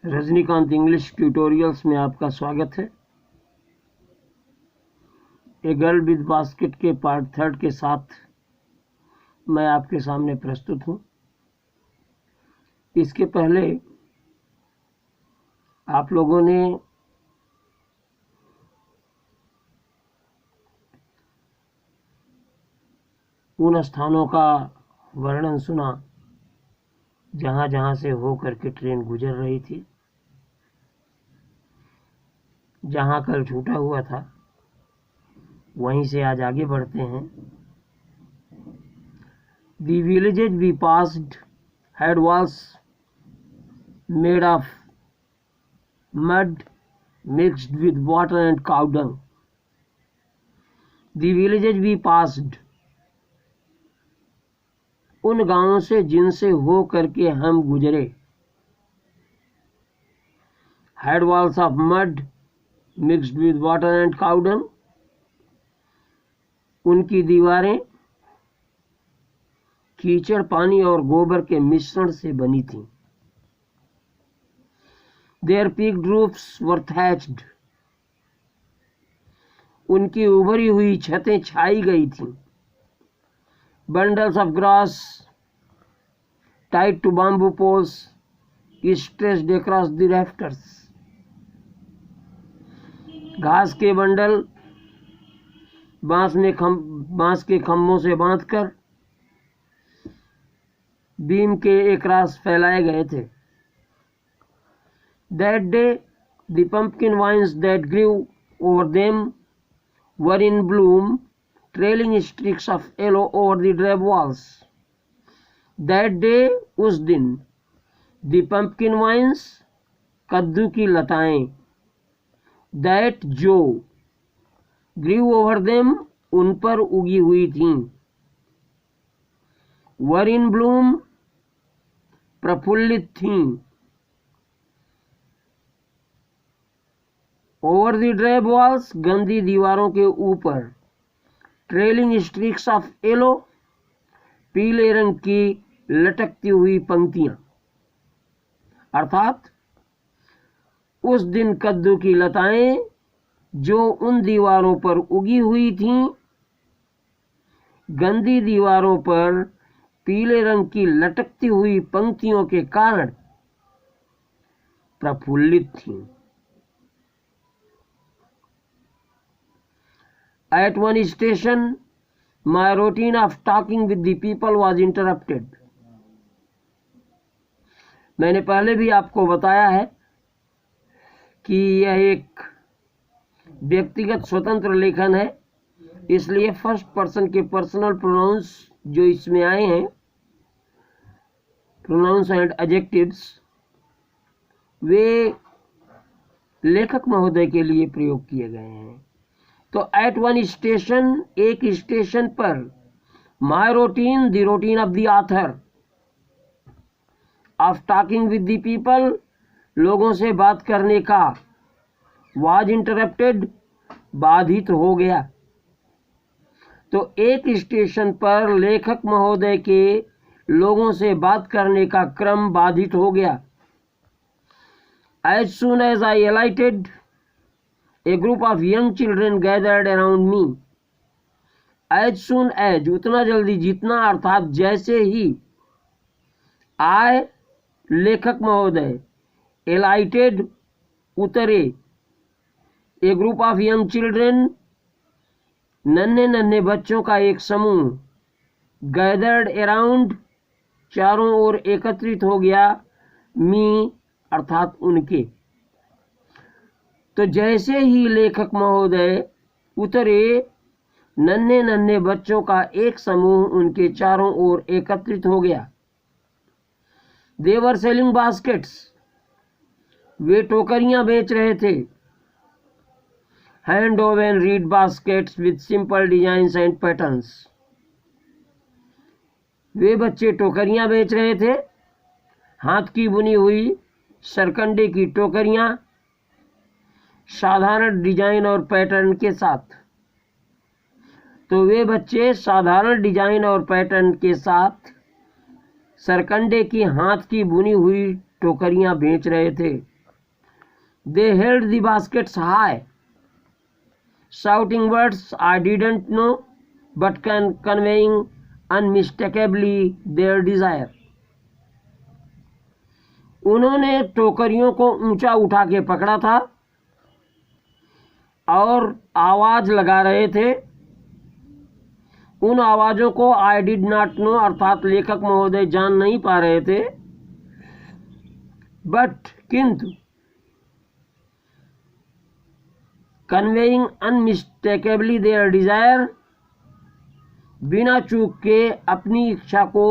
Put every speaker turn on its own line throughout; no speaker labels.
Rajinikanth English tutorials में आपका स्वागत है। ए गर्ल विद बास्केट के पार्ट 3 के साथ मैं आपके सामने प्रस्तुत हूँ। इसके पहले आप लोगों ने उन स्थानों का वर्णन सुना जहाँ जहाँ से हो करके ट्रेन गुजर रही थी, जहाँ कल छूटा हुआ था वहीं से आज आगे बढ़ते हैं। The villages we passed had walls made of mud mixed with water and cow dung. The villages we passed, उन गांवों से जिनसे हो करके हम गुजरे, had walls of mud mixed with water and cow dung, उनकी दीवारें कीचड़, पानी और गोबर के मिश्रण से बनी थीं। Their peaked roofs were thatched, उनकी उभरी हुई छतें छाई गई थीं। Bundles of grass tied to bamboo poles stretched across the rafters, घास के बंडल बांस के खम्भों से बांधकर बीम के एक रास फैलाए गए थे। That day the pumpkin vines that grew over them were in bloom, trailing streaks of yellow over the drab walls. That day, उस दिन, the pumpkin vines, कद्दू की लताएं, that जो, grew over them, उन पर उगी हुई थीं, were in bloom, प्रफुल्लित थीं, over the drab walls, गंदी दीवारों के ऊपर, ट्रेलिंग स्ट्रीक्स ऑफ येलो, पीले रंग की लटकती हुई पंक्तियां। अर्थात उस दिन कद्दू की लताएं जो उन दीवारों पर उगी हुई थीं, गंदी दीवारों पर पीले रंग की लटकती हुई पंक्तियों के कारण प्रफुल्लित थीं। At one station, my routine of talking with the people was interrupted. मैंने पहले भी आपको बताया है कि यह एक व्यक्तिगत स्वतंत्र लेखन है, इसलिए फर्स्ट पर्सन के पर्सनल प्रोनाउंस जो इसमें आए हैं, प्रोनाउंस एंड एडजेक्टिव्स, वे लेखक महोदय के लिए प्रयोग किए गए हैं। तो एट वन स्टेशन, एक स्टेशन पर, my routine, the routine of the author of talking with the people, लोगों से बात करने का, वाज इंटरप्टेड, बाधित हो गया। तो एक स्टेशन पर लेखक महोदय के लोगों से बात करने का क्रम बाधित हो गया। As soon as I alighted, a group of young children gathered around me. As soon as, उतना जल्दी जितना, अर्थात जैसे ही, I, लेखक महोदय, alighted, उतरे, a group of young children, नन्हे नन्हे बच्चों का एक समूह, gathered around, चारों ओर एकत्रित हो गया, me, अर्थात उनके। तो जैसे ही लेखक महोदय उतरे, नन्हे नन्हे बच्चों का एक समूह उनके चारों ओर एकत्रित हो गया। They were selling baskets, वे टोकरियां बेच रहे थे। Hand woven reed baskets with simple designs and patterns, वे बच्चे टोकरियां बेच रहे थे, हाथ की बुनी हुई सरकंडे की टोकरियां, साधारण डिजाइन और पैटर्न के साथ। तो वे बच्चे साधारण डिजाइन और पैटर्न के साथ सरकंडे की हाथ की बुनी हुई टोकरियां बेच रहे थे। They held the baskets high, shouting words I didn't know, but conveying unmistakably their desire. उन्होंने टोकरियों को ऊंचा उठा के पकड़ा था और आवाज लगा रहे थे। उन आवाजों को आई डिड नॉट नो अर्थात लेखक महोदय जान नहीं पा रहे थे, बट किंतु कन्वेइंग अनमिस्टेकेबली देयर डिजायर, बिना चूक के अपनी इच्छा को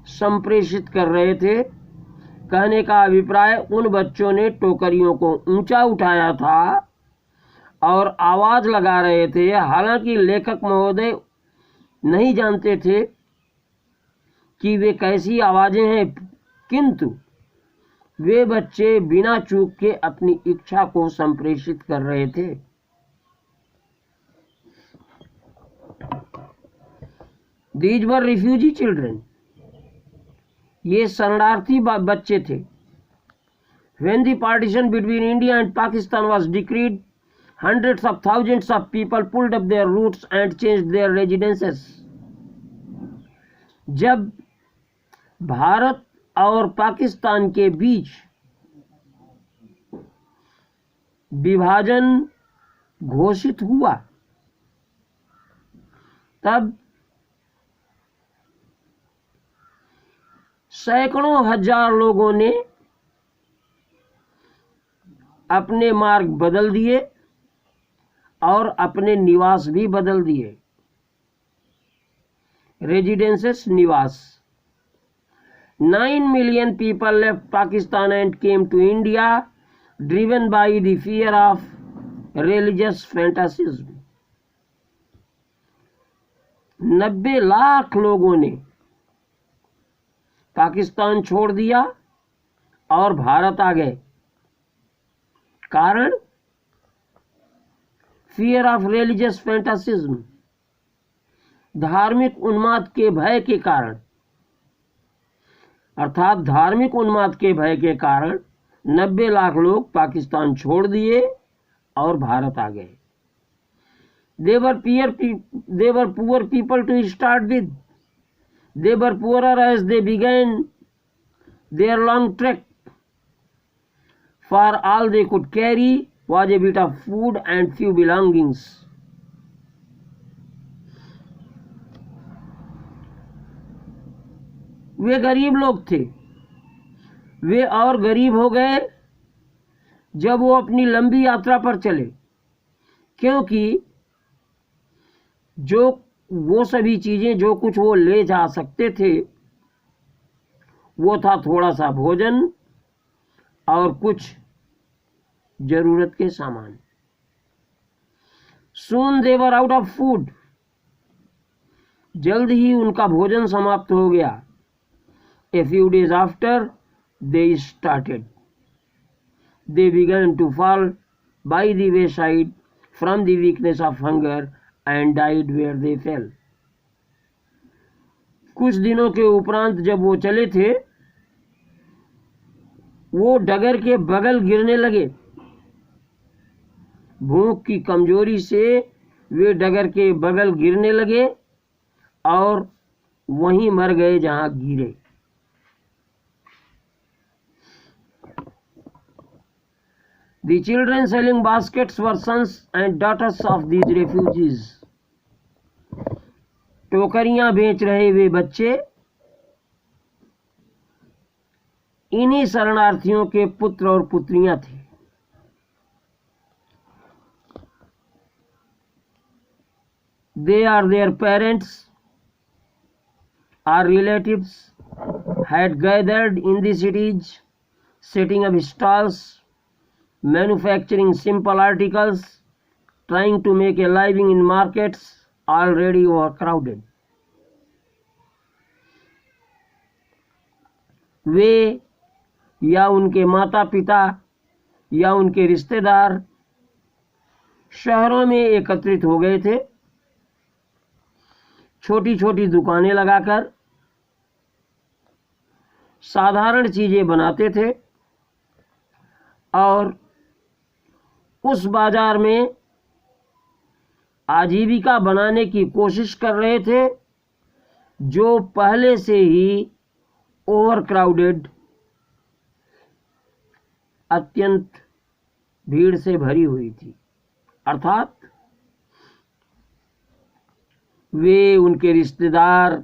संप्रेषित कर रहे थे। कहने का अभिप्राय, उन बच्चों ने टोकरियों को ऊंचा उठाया था और आवाज लगा रहे थे। हालांकि लेखक महोदय नहीं जानते थे कि वे कैसी आवाजें हैं, किंतु वे बच्चे बिना चूक के अपनी इच्छा को संप्रेषित कर रहे थे। These were refugee children. ये शरणार्थी बच्चे थे। When the partition between India and Pakistan was decreed, hundreds of thousands of people pulled up their roots and changed their residences. जब भारत और पाकिस्तान के बीच विभाजन घोषित हुआ, तब सैकड़ों हजार लोगों ने अपने मार्ग बदल दिए और अपने निवास भी बदल दिए। रेजिडेंसेस, निवास। 9 million people left Pakistan and came to India, driven by the fear of religious fanaticism. 90 lakh लोगों ने पाकिस्तान छोड़ दिया और भारत आ गए। कारण, फियर ऑफ रिलीजियस फैंटासिज्म, धार्मिक उन्माद के भय के कारण, अर्थात धार्मिक उन्माद के भय के कारण 90 लाख लोग पाकिस्तान छोड़ दिए और भारत आ गए। They were poor people to start with. They were poorer as they began their long trek. For all they could carry was a bit of food and few belongings. वे गरीब लोग थे। वे और गरीब हो गए जब वो अपनी लंबी यात्रा पर चले, क्योंकि जो वो सभी चीजें जो कुछ वो ले जा सकते थे वो था थोड़ा सा भोजन और कुछ जरूरत के सामान। Soon they were out of food. जल्द ही उनका भोजन समाप्त हो गया। A few days after they started. They began to fall by the wayside from the weakness of hunger and died where they fell. कुछ दिनों के उपरांत जब वो चले थे, वो डगर के बगल गिरने लगे। भूख की कमजोरी से वे डगर के बगल गिरने लगे और वहीं मर गए जहां गिरे। The children selling baskets were sons and daughters of these refugees. टोकरियां बेच रहे वे बच्चे इन्हीं शरणार्थियों के पुत्र और पुत्रियां थे। They are their parents or relatives had gathered in the cities, setting up stalls, manufacturing simple articles, trying to make a living in markets already overcrowded. वे या उनके माता पिता या उनके रिश्तेदार शहरों में एकत्रित हो गए थे। छोटी छोटी दुकानें लगाकर साधारण चीजें बनाते थे और उस बाजार में आजीविका बनाने की कोशिश कर रहे थे जो पहले से ही ओवरक्राउडेड, अत्यंत भीड़ से भरी हुई थी। अर्थात वे, उनके रिश्तेदार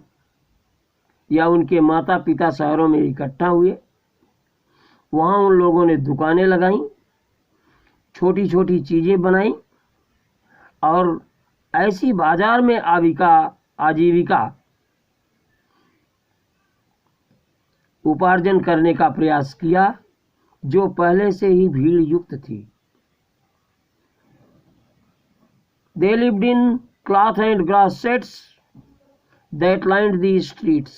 या उनके माता पिता शहरों में इकट्ठा हुए। वहाँ उन लोगों ने दुकानें लगाईं, छोटी छोटी चीज़ें बनाईं और ऐसी बाजार में आजीविका उपार्जन करने का प्रयास किया जो पहले से ही भीड़ युक्त थी। They lived in cloth and grass sheds that lined the streets.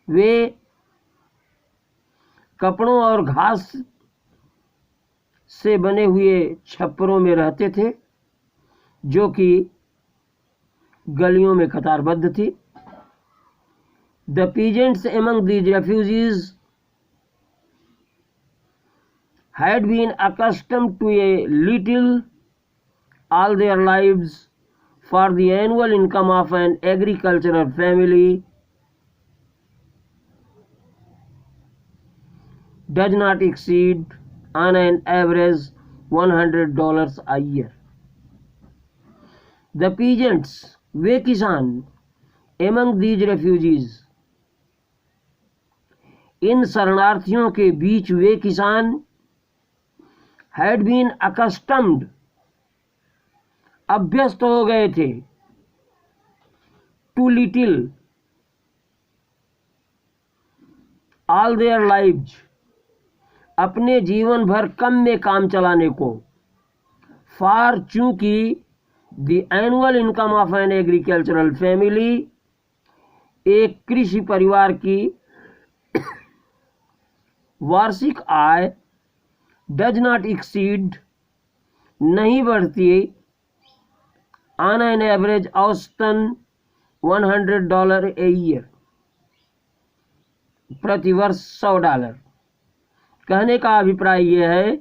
वे कपड़ों और घास से बने हुए छप्परों में रहते थे जो कि गलियों में कतारबद्ध थी। The peasants among these refugees had been accustomed to a little all their lives, for the annual income of an agricultural family does not exceed on an average $100 a year. The peasants, वे किसान, among these refugees, इन शरणार्थियों के बीच वे किसान, had been accustomed, अभ्यस्त हो गए थे, to little all their lives, अपने जीवन भर कम में काम चलाने को, for, चूंकि the annual income of an agricultural family, एक कृषि परिवार की वार्षिक आय does not exceed, नहीं बढ़ती on an average, औसतन $100 a year, प्रतिवर्ष $100। कहने का अभिप्राय यह है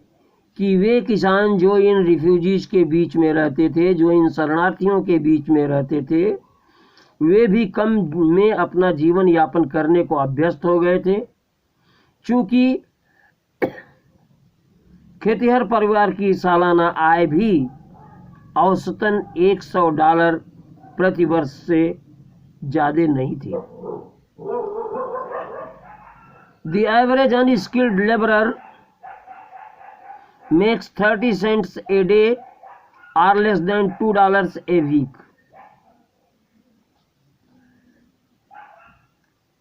कि वे किसान जो इन रिफ्यूजीज के बीच में रहते थे, जो इन शरणार्थियों के बीच में रहते थे, वे भी कम में अपना जीवन यापन करने को अभ्यस्त हो गए थे। चूंकि खेतिहर परिवार की सालाना आय भी औसतन $100 प्रति वर्ष से ज्यादा नहीं थी। The average unskilled laborer makes 30 cents a day or less than $2 a week.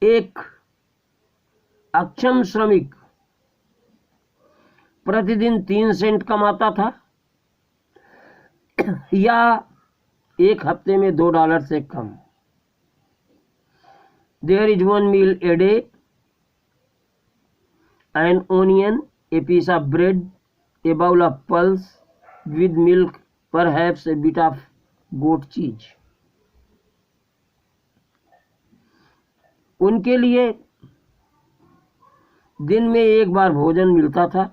एक अक्षम श्रमिक प्रतिदिन 3 सेंट कमाता था या एक हफ्ते में $2 से कम। There is one meal a day, an onion, a piece of bread, a bowl of pulse with milk, perhaps a bit of goat cheese. उनके लिए दिन में एक बार भोजन मिलता था,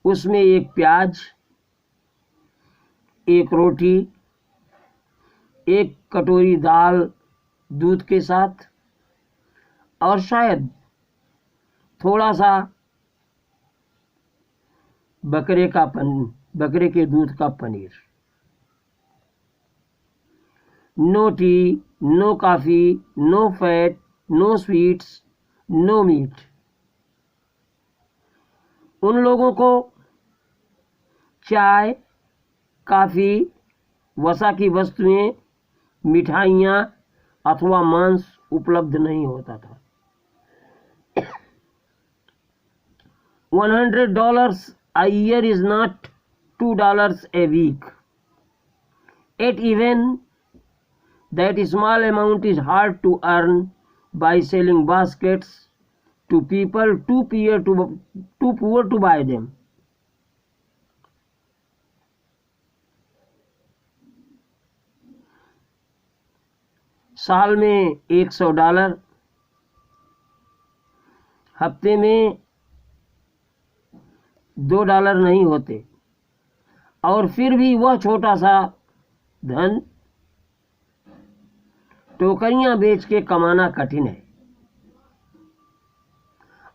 उसमें एक प्याज, एक रोटी, एक कटोरी दाल दूध के साथ और शायद थोड़ा सा बकरे के दूध का पनीर। No tea, no coffee, no fat, no sweets, no meat. उन लोगों को चाय, कॉफी, वसा की वस्तुएं, मिठाइयाँ अथवा मांस उपलब्ध नहीं होता था। $100 a year is not $2 a week. Yet even that small amount is hard to earn by selling baskets to people too poor to buy them. साल में $100, हफ्ते में $2 नहीं होते, और फिर भी वह छोटा सा धन टोकरियां बेच के कमाना कठिन है,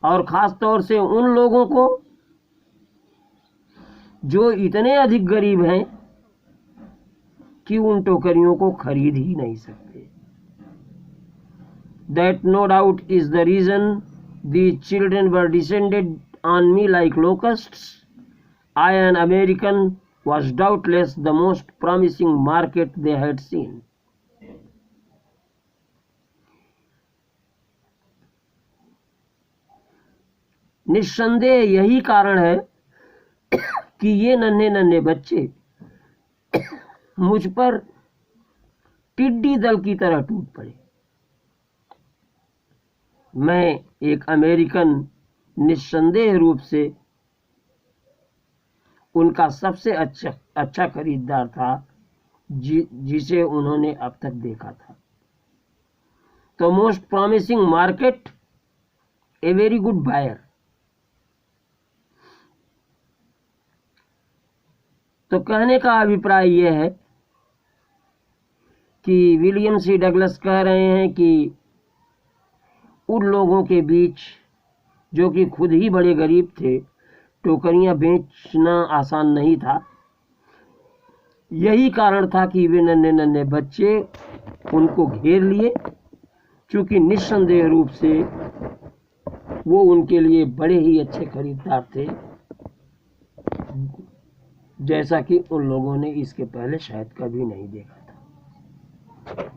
और खास तौर से उन लोगों को जो इतने अधिक गरीब हैं कि उन टोकरियों को खरीद ही नहीं सकते। That no doubt is the reason these children were descended on me like locusts. I, an American, was doubtless the most promising market they had seen. निस्संदेह यही कारण है कि ये नन्हे नन्हे बच्चे मुझ पर टिड्डी दल की तरह टूट पड़े। मैं एक अमेरिकन निस्संदेह रूप से उनका सबसे अच्छा खरीदार था जिसे उन्होंने अब तक देखा था। तो most promising market, a very good buyer. तो कहने का अभिप्राय यह है कि विलियम सी डगलस कह रहे हैं कि उन लोगों के बीच जो कि खुद ही बड़े गरीब थे, टोकरियां बेचना आसान नहीं था। यही कारण था कि वे नन्हे नन्हे बच्चे उनको घेर लिए, क्योंकि निस्संदेह रूप से वो उनके लिए बड़े ही अच्छे खरीदार थे, जैसा कि उन लोगों ने इसके पहले शायद कभी नहीं देखा था।